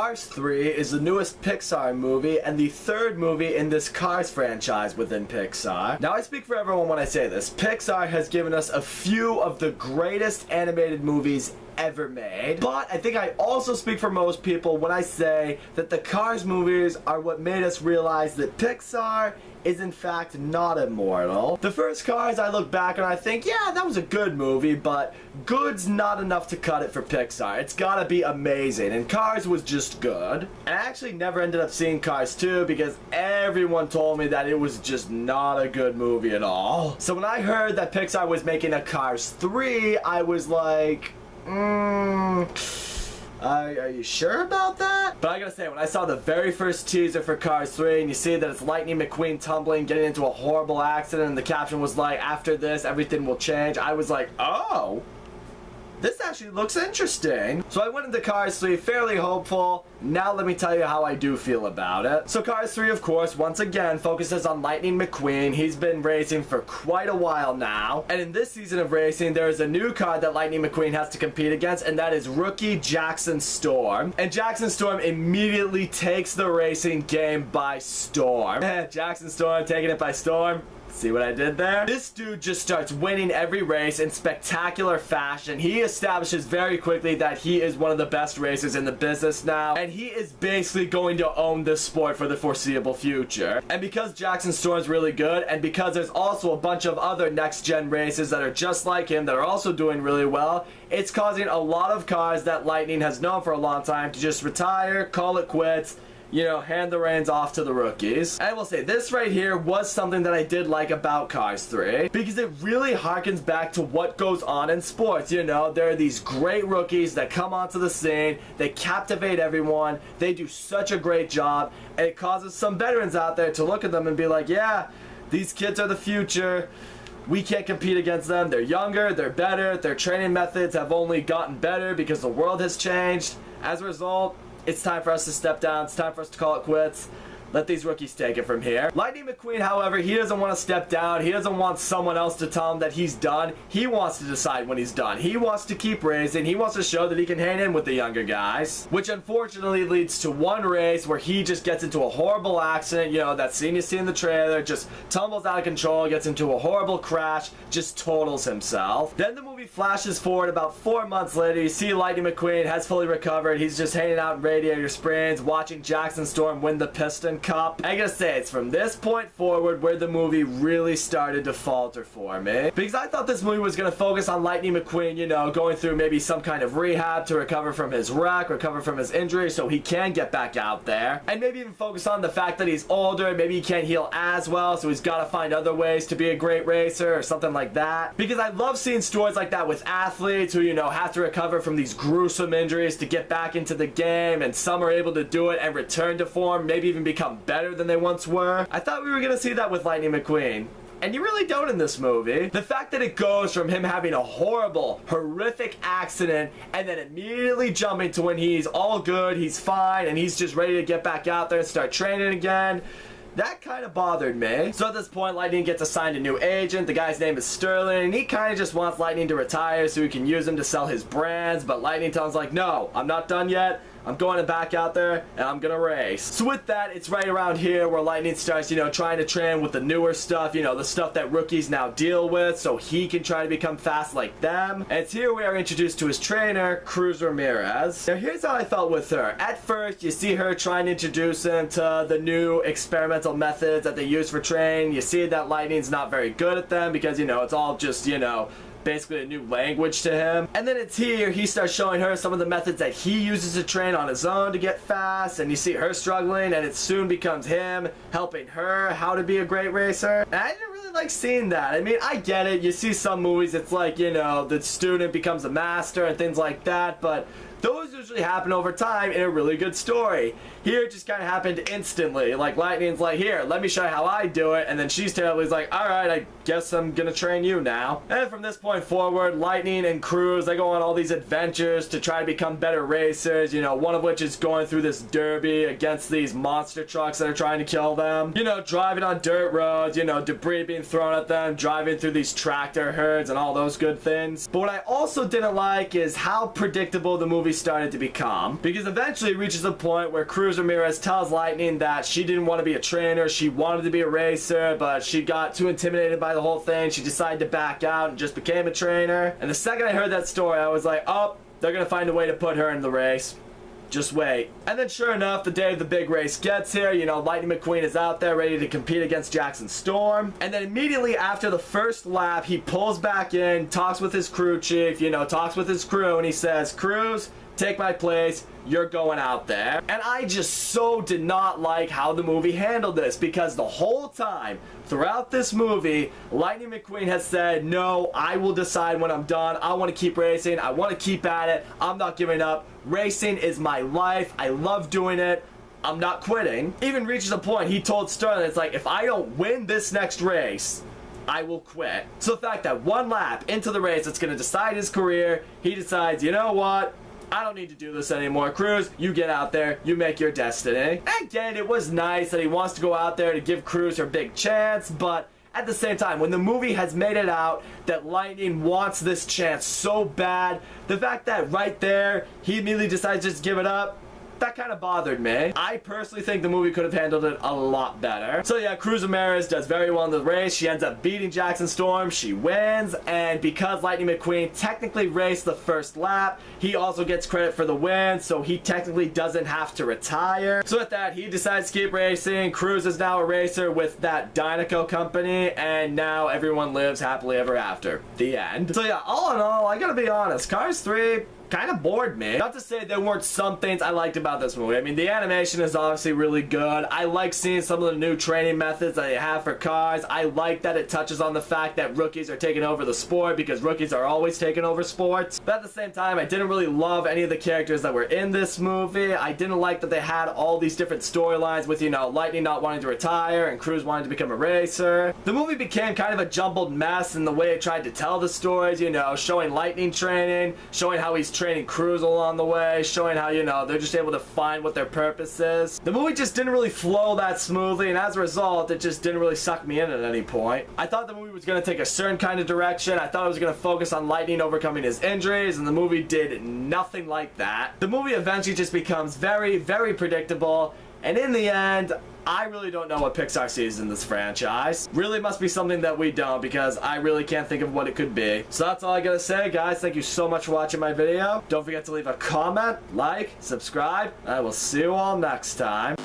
Cars 3 is the newest Pixar movie and the third movie in this Cars franchise within Pixar. Now I speak for everyone when I say this. Pixar has given us a few of the greatest animated movies ever made, but I think I also speak for most people when I say that the Cars movies are what made us realize that Pixar is in fact not immortal. The first Cars, I look back and I think, yeah, that was a good movie, but good's not enough to cut it for Pixar. It's gotta be amazing, and Cars was just good. And I actually never ended up seeing Cars 2 because everyone told me that it was just not a good movie at all. So when I heard that Pixar was making a Cars 3, I was like, are you sure about that? But I gotta say, when I saw the very first teaser for Cars 3 and you see that it's Lightning McQueen tumbling, getting into a horrible accident, and the caption was like, after this, everything will change, I was like, oh, this actually looks interesting. So I went into Cars 3 fairly hopeful. Now let me tell you how I do feel about it. So Cars 3, of course, once again focuses on Lightning McQueen. He's been racing for quite a while now. And in this season of racing, there is a new car that Lightning McQueen has to compete against, and that is rookie Jackson Storm. And Jackson Storm immediately takes the racing game by storm. Jackson Storm taking it by storm. See what I did there? This dude just starts winning every race in spectacular fashion. He establishes very quickly that he is one of the best racers in the business now, and he is basically going to own this sport for the foreseeable future. And because Jackson Storm's really good, and because there's also a bunch of other next-gen races that are just like him that are also doing really well, it's causing a lot of cars that Lightning has known for a long time to just retire, call it quits, you know, hand the reins off to the rookies. And I will say, this right here was something that I did like about Cars 3, because it really harkens back to what goes on in sports. You know, there are these great rookies that come onto the scene, they captivate everyone, they do such a great job, and it causes some veterans out there to look at them and be like, yeah, these kids are the future. We can't compete against them. They're younger, they're better, their training methods have only gotten better because the world has changed. As a result, it's time for us to step down. It's time for us to call it quits. Let these rookies take it from here. Lightning McQueen, however, he doesn't want to step down. He doesn't want someone else to tell him that he's done. He wants to decide when he's done. He wants to keep racing. He wants to show that he can hang in with the younger guys, which unfortunately leads to one race where he just gets into a horrible accident. You know, that scene you see in the trailer, just tumbles out of control, gets into a horrible crash, just totals himself. Then the movie flashes forward about 4 months later. You see Lightning McQueen has fully recovered. He's just hanging out in Radiator Springs, watching Jackson Storm win the Piston Cup. I gotta say, it's from this point forward where the movie really started to falter for me, because I thought this movie was gonna focus on Lightning McQueen, you know, going through maybe some kind of rehab to recover from his wreck, recover from his injury so he can get back out there, and maybe even focus on the fact that he's older, maybe he can't heal as well, so he's gotta find other ways to be a great racer or something like that. Because I love seeing stories like that with athletes who, you know, have to recover from these gruesome injuries to get back into the game, and some are able to do it and return to form, maybe even become better than they once were. I thought we were gonna see that with Lightning McQueen, and you really don't in this movie. The fact that it goes from him having a horrible, horrific accident and then immediately jumping to when he's all good, he's fine, and he's just ready to get back out there and start training again, that kind of bothered me. So at this point, Lightning gets assigned a new agent. The guy's name is Sterling, and he kind of just wants Lightning to retire so he can use him to sell his brands, but Lightning tells him like, no, I'm not done yet. I'm going back out there and I'm gonna race. So with that, it's right around here where Lightning starts, you know, trying to train with the newer stuff, you know, the stuff that rookies now deal with, so he can try to become fast like them. And it's here we are introduced to his trainer, Cruz Ramirez. Now here's how I felt with her. At first, you see her trying to introduce him to the new experimental methods that they use for training. You see that Lightning's not very good at them because, you know, it's all just, you know, basically a new language to him. And then it's here he starts showing her some of the methods that he uses to train on his own to get fast, and you see her struggling, and it soon becomes him helping her how to be a great racer. And I didn't really like seeing that. I mean, I get it, you see some movies it's like, you know, the student becomes a master and things like that, but those usually happen over time in a really good story. Here it just kind of happened instantly. Like Lightning's like, here, let me show you how I do it, and then she's terribly like, alright, I guess I'm gonna train you now. And from this point forward, Lightning and Cruz, they go on all these adventures to try to become better racers, you know, one of which is going through this derby against these monster trucks that are trying to kill them. You know, driving on dirt roads, you know, debris being thrown at them, driving through these tractor herds and all those good things. But what I also didn't like is how predictable the movie movie started to become. Because eventually it reaches a point where Cruz Ramirez tells Lightning that she didn't want to be a trainer, she wanted to be a racer, but she got too intimidated by the whole thing. She decided to back out and just became a trainer. And the second I heard that story, I was like, oh, they're gonna find a way to put her in the race. Just wait. And then sure enough, the day of the big race gets here, you know, Lightning McQueen is out there ready to compete against Jackson Storm. And then immediately after the first lap, he pulls back in, talks with his crew chief, you know, talks with his crew, and he says, Cruz, take my place, you're going out there. And I just so did not like how the movie handled this, because the whole time throughout this movie, Lightning McQueen has said, no, I will decide when I'm done. I want to keep racing. I want to keep at it. I'm not giving up. Racing is my life. I love doing it. I'm not quitting. Even reaches a point, he told Sterling, it's like, if I don't win this next race, I will quit. So the fact that one lap into the race that's going to decide his career, he decides, you know what? I don't need to do this anymore. Cruz, you get out there, you make your destiny. Again, it was nice that he wants to go out there to give Cruz her big chance, but at the same time, when the movie has made it out that Lightning wants this chance so bad, the fact that right there, he immediately decides to just give it up, that kind of bothered me. I personally think the movie could have handled it a lot better. So yeah, Cruz Ramirez does very well in the race. She ends up beating Jackson Storm. She wins, and because Lightning McQueen technically raced the first lap, he also gets credit for the win, so he technically doesn't have to retire. So with that, he decides to keep racing. Cruz is now a racer with that Dynaco company, and now everyone lives happily ever after. The end. So yeah, all in all, I gotta be honest, Cars 3 kind of bored me. Not to say there weren't some things I liked about this movie. I mean, the animation is obviously really good. I like seeing some of the new training methods that they have for cars. I like that it touches on the fact that rookies are taking over the sport, because rookies are always taking over sports. But at the same time, I didn't really love any of the characters that were in this movie. I didn't like that they had all these different storylines with, you know, Lightning not wanting to retire and Cruz wanting to become a racer. The movie became kind of a jumbled mess in the way it tried to tell the stories, you know, showing Lightning training, showing how he's training Cruz along the way, showing how, you know, they're just able to find what their purpose is. The movie just didn't really flow that smoothly, and as a result, it just didn't really suck me in at any point. I thought the movie was going to take a certain kind of direction. I thought it was going to focus on Lightning overcoming his injuries, and the movie did nothing like that. The movie eventually just becomes very, very predictable, and in the end, I really don't know what Pixar sees in this franchise. Really must be something that we don't, because I really can't think of what it could be. So that's all I gotta say, guys. Thank you so much for watching my video. Don't forget to leave a comment, like, subscribe, and I will see you all next time.